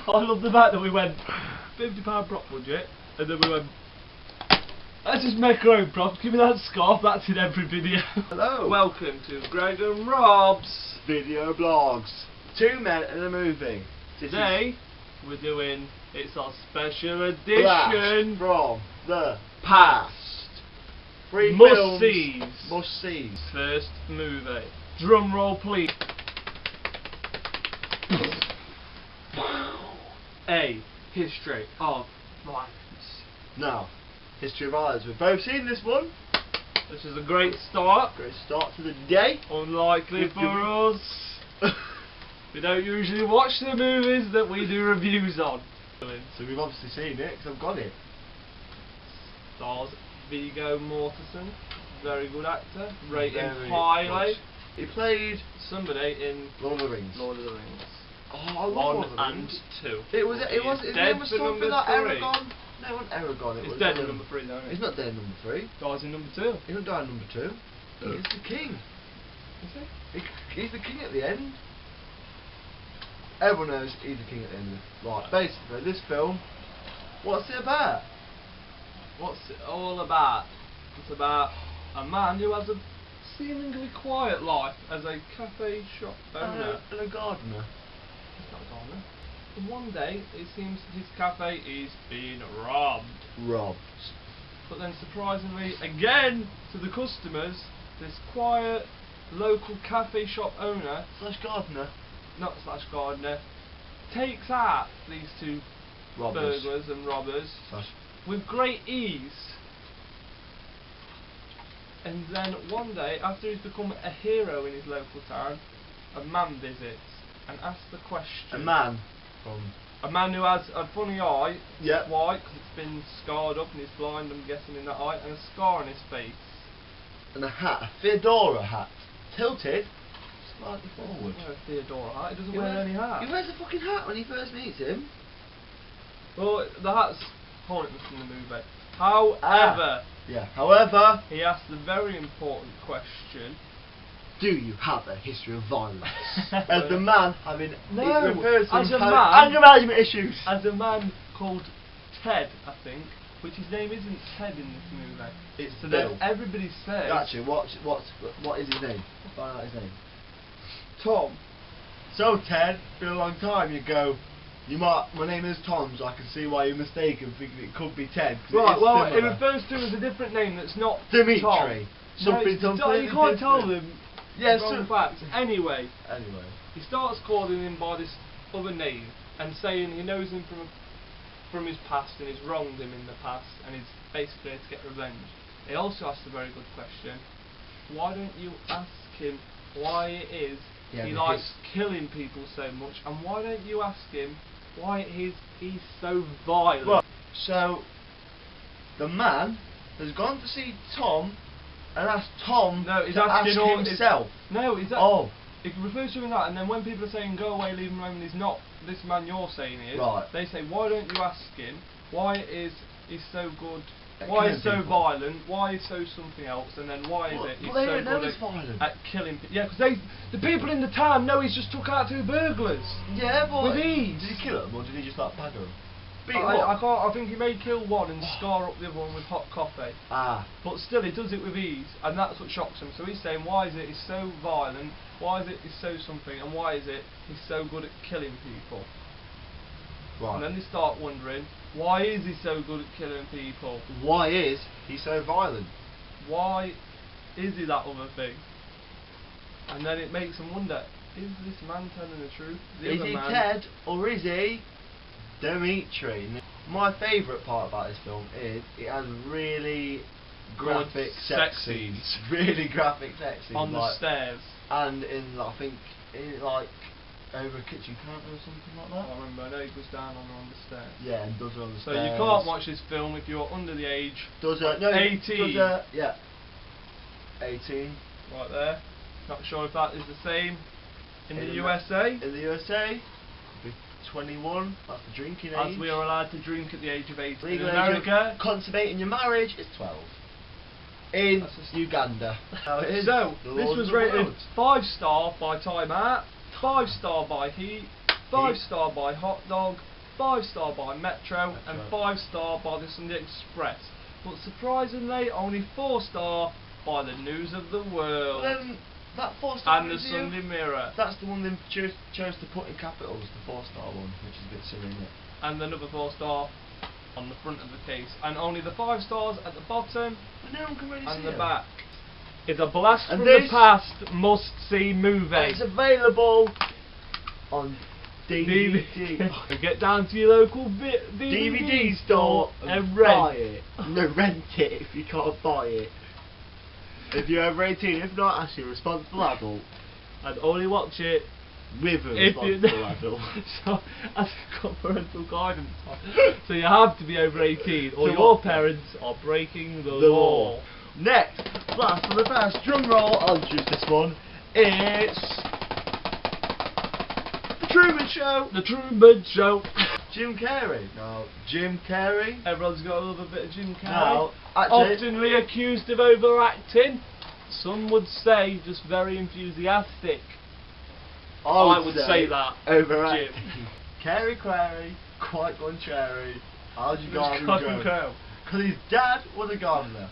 I love the fact that we went £50 prop budget, and then we went, let's just make our own props. Give me that scarf. That's in every video. Hello. Welcome to Greg and Rob's Video blogs. Two men in a movie. Today we're doing, it's our special Blast edition from the past. Three Must films, sees. Must sees. First movie. Drum roll, please. A. History of violence. Now, History of Violence. We've both seen this one. This is a great start. Great start to the day. Unlikely for us. We don't usually watch the movies that we do reviews on. So we've obviously seen it because I've got it. Stars Viggo Mortensen, very good actor, rated Very highly. much. He played Somebody in Lord of the Rings. Lord of the Rings. Oh, I love Lord 1 of the and Rings. 2. His dead name was for something number like 3. Aragon. No, it wasn't Aragon. It He's was dead in number 3 though, isn't he? He's not dead in number 3. Dies in number 2. He don't die in number 2. He's the king. Is he? He's the king at the end. Everyone knows he's the king at the end. Right, basically, this film, what's it about? What's it all about? It's about a man who has a seemingly quiet life as a cafe shop owner. And a gardener. He's not a gardener. And one day, it seems his cafe is being robbed. Robbed. But then surprisingly, again, to the customers, this quiet, local cafe shop owner, Slash gardener. not slash gardener, takes out these two Robbers. burglars and robbers Slash. with great ease. And then one day, after he's become a hero in his local town, a man visits and asks the question. A man from... A man who has a funny eye. Yep. It's white because it's been scarred up and he's blind, I'm guessing, in that eye, and a scar on his face. And a hat. A Theodora hat. Tilted. Slightly forward. Well, Theodora hat. He doesn't He wear wears- any hat. He wears a fucking hat when he first meets him. Well, the hat's pointless in the movie. However, Yeah. However, he asks the very important question. do you have a history of violence? As the man having... No, it refers to as him a having man- anger management issues. As a man called Ted, I think, which his name isn't Ted in this movie. It's So Bill. then everybody says Actually, what is his name? Find out his name. Tom. So Ted, for a long time you go, my name is Tom, so I can see why you're mistaken, thinking it could be Ted. 'Cause Right, it is well, it similar. refers to him as a different name that's not Dimitri. Tom. Something No, completely you can't tell different. them Yes, wrong facts. Anyway, Anyway. he starts calling him by this other name and saying he knows him from his past and he's wronged him in the past and he's basically here to get revenge. He also asks a very good question. Why don't you ask him why it is Yeah, he but likes killing people so much, and why don't you ask him why it is he's so violent? Well, so the man has gone to see Tom and asked Tom No, he's to asking ask all himself. No, he's Oh, it refers to him that, and then when people are saying go away, leave him alone, he's not this man you're saying he is. Right. They say why don't you ask him why it is he's so good, At why killing he's so people. violent, why he's so something else, and then why is it he's they so don't know good he's violent. at killing people. Yeah, because the people in the town know he's just took out 2 burglars. Yeah, but With ease. did he kill him or did he just like bagger him? Beat him I up? can't. I think he may kill one and scar up the other one with hot coffee. Ah, But still, he does it with ease, and that's what shocks him. So he's saying, why is it he's so violent? Why is it he's so something? And why is it he's so good at killing people? right. And then they start wondering, why is he so good at killing people? Why is he so violent? Why is he that other thing? And then it makes them wonder, is this man telling the truth? The Is other he man, Ted or is he Dimitri? My favourite part about this film is it has really graphic sex scenes. Really graphic sex scenes. on the like, stairs. and in, I think, in like over a kitchen counter or something like I that. remember, I know he goes down on the stairs. Yeah, and does it on the So stairs. you can't watch this film if you're under the age, Does it? No, 18. Does it? Yeah. 18. right there. Not sure if that is the same in the In USA, In the USA, could be 21. That's the drinking age. as we are allowed to drink at the age of 18. Legal In age America, of consummating your marriage is 12. In That's just- Uganda. How it is. so The this laws was of the rated world. 5-star by Time Out, 5-star by Heat, 5-star by Hot Dog, 5-star by Metro and 5-star by the Sunday Express. But surprisingly, only 4-star by the News of the World That 4-star and the review, Sunday Mirror. that's the one they chose to put in capitals, the 4-star one, which is a bit silly, isn't it? And another 4-star on the front of the case, and only the 5 stars at the bottom But no one can really and see the it. back. It's a blast And from the this- past must-see movie. And it's available on DVD. Get down to your local DVD store and buy rent. it. No, rent it if you can't buy it. If you're over 18, if not, ask your responsible adult. And only watch it With a if you responsible adult. So, as you've got parental guidance on. So you have to be over 18 or So your what- parents are breaking the The law. law. Next, blast from the past, drum roll, I'll choose this one. It's The Truman Show. The Truman Show. Jim Carrey. Now, Jim Carrey. Everyone's got to love a bit of Jim Carrey. Now, actually, Oftenly accused of overacting. Some would say just very enthusiastic. I would say that. Overacting. Jim. Carey Query, quite contrary. How'd you garden Garden grow? Grow. Because his dad was a gardener.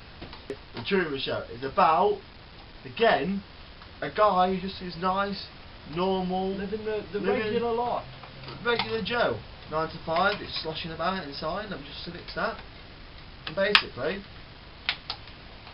The Truman Show is about, again, a guy who just is nice, normal, Living the Living- regular life. regular Joe. 9 to 5, it's sloshing about inside, I'm just civic stat. And basically,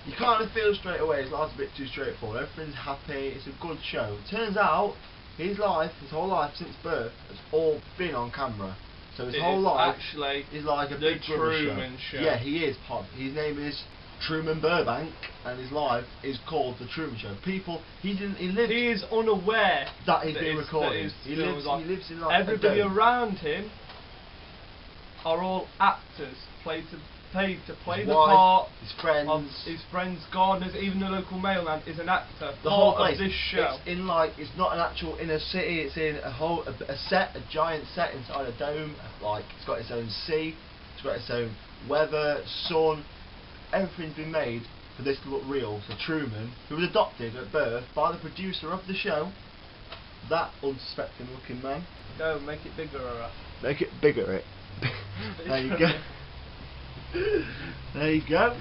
you kind of feel straight away his life's a bit too straightforward. Everything's happy, it's a good show. Turns out, his whole life since birth, has all been on camera. So his It whole is life actually is like a the big brother Truman Show. Yeah, he is. His name is Truman Burbank, and his life is called The Truman Show. People, he lives He is unaware that he's that been his- recorded. that his He film lives, is on. he lives in like Everybody a dome. around him are all actors, paid to play His the wife, part his friends, of his friends, gardeners, even the local mailman is an actor. the whole part place. of this show. It's in like, it's not an actual inner city. It's in a set, a giant set inside a dome. Like it's got its own sea. It's got its own weather, sun. Everything's been made for this to look real. So Truman, who was adopted at birth by the producer of the show, that unsuspecting looking man. Go, make it bigger, or Make it bigger, it. There you go. There you go.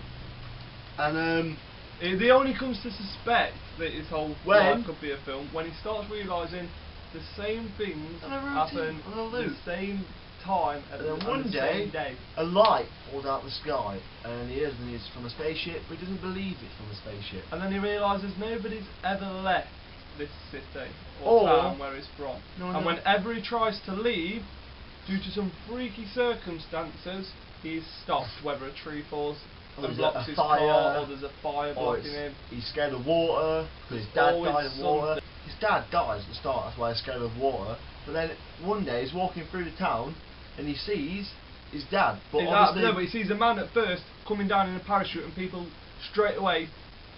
And He only comes to suspect that his whole When? life could be a film when he starts realising the same things On a routine, happen on a the loop. same time at And then on one the day, same day. a light falls out the sky, and he hears and it's from a spaceship, but he doesn't believe it's from a spaceship. And then he realises nobody's ever left this city Or- or town where he's from. No, and no. whenever he tries to leave, due to some freaky circumstances, he's stopped. Whether a tree falls Or and there's blocks a his fire, car, or there's a fire Or blocking him. he's scared of water, because his There's dad always died in water. something. His dad dies at the start, that's why he's scared of water. But then one day he's walking through the town, and he sees his dad. But obviously, No, but he sees a man at first coming down in a parachute, and people straight away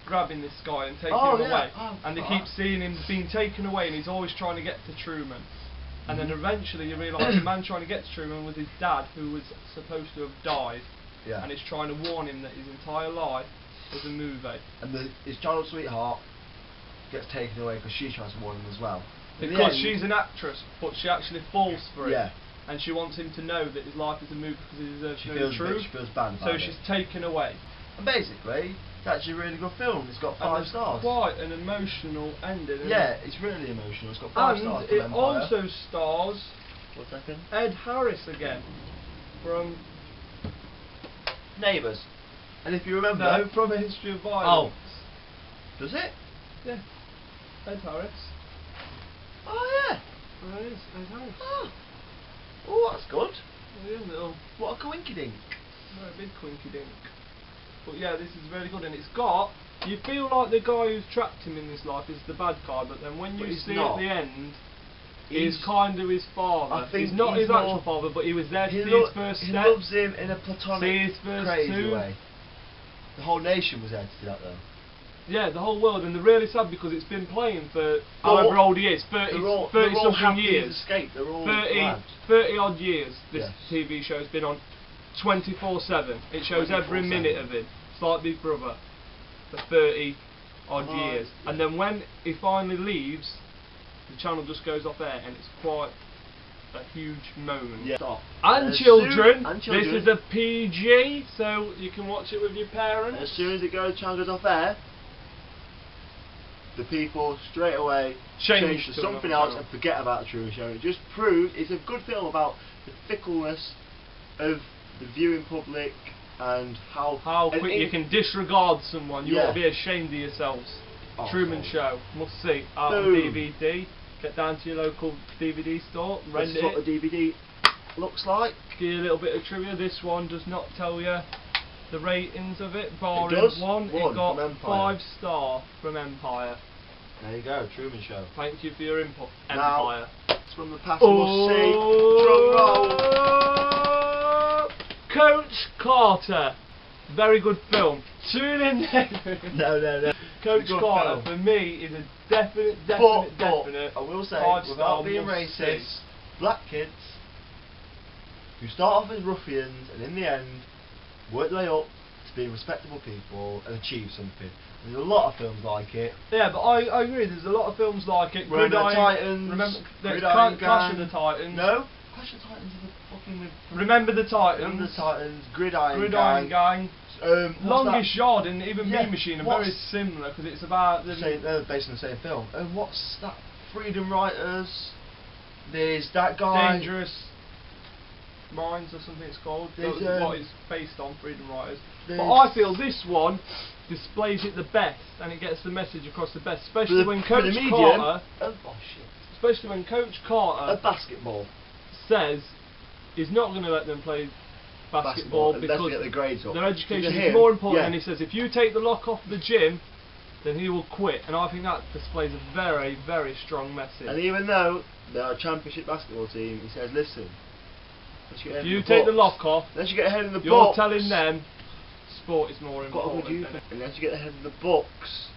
grabbing this guy and taking Oh, him yeah. away. Oh, And they fuck. keep seeing him being taken away, and he's always trying to get to Truman. And then Mhm. eventually you realise the man trying to get to Truman was his dad, who was supposed to have died. yeah. And he's trying to warn him that his entire life was a movie. And his childhood sweetheart gets taken away because she tries to warn him as well. In the Because end- she's an actress, but she actually falls for it. Yeah. And she wants him to know that his life is a movie because he deserves She to know feels the a bit, truth. she feels bad about So it. she's taken away. And basically, it's actually a really good film. It's got And 5 there's stars. quite an emotional ending. isn't Yeah, it? it's really emotional. It's got 5 stars. And from it Empire. also stars 1 second. Ed Harris again from Neighbours. And if you remember, from A History of Violence. does it? Yeah, Ed Harris. Oh yeah. There it is, Ed Harris. Oh, that's good. Yeah, little, What a coinky dink. very big quinky dink. But yeah, this is really good, and it's got. You feel like the guy who's trapped him in this life is the bad guy, but then when But you he's see not. at the end, He's- he's kind of his father. I think he's not he's his actual more- father, but he was there to He, see lo- his first he step. loves him in a See platonic, his first crazy two. way. The whole nation was there to see that though. Yeah, the whole world, and they're really sad because it's been playing for however old he is, 30 They're all something happy years. he's escaped. They're all 30, glad. 30 odd years this Yes. TV show's been on 24/7. It shows every 24/7. minute of it. It's like Big Brother for 30 odd Oh, years. And then when he finally leaves, the channel just goes off air, and it's quite a huge moment. Yeah. Stop. And As children, soon- and children. this is a PG, so you can watch it with your parents. As soon as the channel goes off air, the people straight away change to something another else channel. and forget about the Truman Show. It just proves it's a good film about the fickleness of the viewing public and how and quick you can disregard someone. You Yeah. ought to be ashamed of yourselves. Oh, Truman oh. Show, must see, out on Boom. DVD. Get down to your local DVD store, This rent is what it. the DVD looks like. Give you a little bit of trivia. This one does not tell you the ratings of it. Barring does. one, it One got from Empire. 5-star from Empire. There you go, Truman Show. Thank you for your input, Now, Empire. it's from the past. We'll see. Drum roll. Oh, Coach Carter. Very good film. Tune in next. No. Coach Good Carter film. for me is a definite. But I will say, 5-star without being must see. racist, black kids who start off as ruffians and in the end work their way up to being respectable people and achieve something. There's a lot of films like it. Yeah, but I agree. There's a lot of films like it. Remember the Gridiron- Titans, Remember Gridiron Clash of Gang. the Titans. No? Clash of the Titans is a fucking... Remember the Titans. Remember the Titans, Gridiron Gridiron Gang. Gang. What's Longest Yard and even Yeah, Mean Machine are what's- very similar because it's about the. They're based on the same film. And what's that? Freedom Writers. There's that guy. Dangerous Minds or something it's called. There's, What it's based on, Freedom Writers. But there's- I feel this one displays it the best and it gets the message across the best, For especially the- when for the Coach medium. Carter, Oh shit. especially when Coach Carter Basketball. says he's not going to let them play basketball Unless because they get the grades up. their education To is him, more important. yeah. And he says if you take the lock off the gym, then he will quit. And I think that displays a very, very strong message. And even though they're a championship basketball team, he says, listen, let's get ahead If in you the take the books. lock off, Unless you get ahead in the you're books. telling them sport is more Got a good important. youth. Unless you get ahead in the books,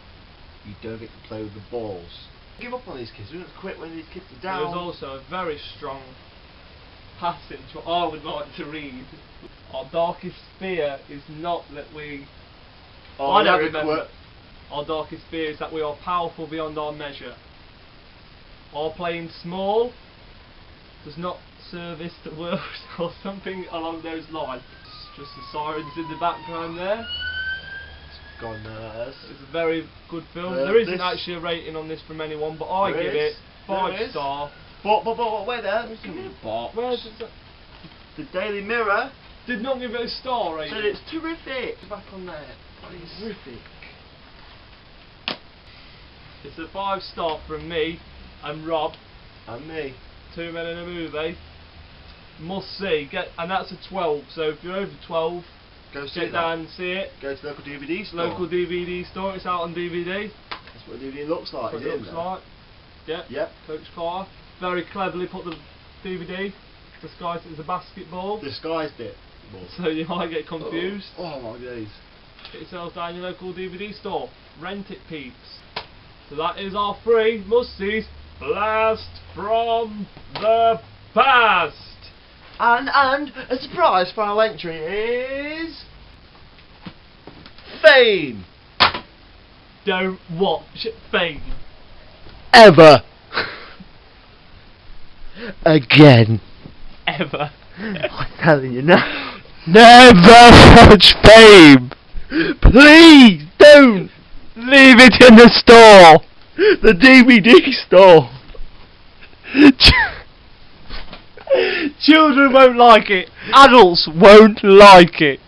you don't get to play with the balls. Give up on these kids. We don't quit when these kids are down. There was also a very strong passage what I would like to read. Our darkest fear is not that we. Oh, I don't never remember. quit. Our darkest fear is that we are powerful beyond our measure. Our playing small does not service the world, or something along those lines. Just the sirens in the background there. God knows. It's a very good film. There There isn't this- actually a rating on this from anyone, but I There give is. it There 5 is. star. But wait there. Give me a box. Where's it? The Daily Mirror Did not give it a star rating. said it's terrific. It's back on there. Terrific. It's a 5 star from me and Rob. And me. Two Men in a Movie. Must see. And that's a 12. So if you're over 12, Go see get that. down and see it. Go to the local DVD store. Local DVD store. It's out on DVD. That's what a DVD looks like. That's what is it it, looks isn't like. Yep. Yep. Coach Carter very cleverly put the DVD disguised it as a basketball. Disguised it. So you might get confused. Oh my days. Get yourself down your local DVD store. Rent it, peeps. So that is our 3 must-sees. Blast from the past. And a surprise final entry is Fame. Don't watch Fame. Ever. Again. Ever. I'm telling you now. Never watch Fame. Please don't. Leave it in the store. The DVD store. Children won't like it. Adults won't like it.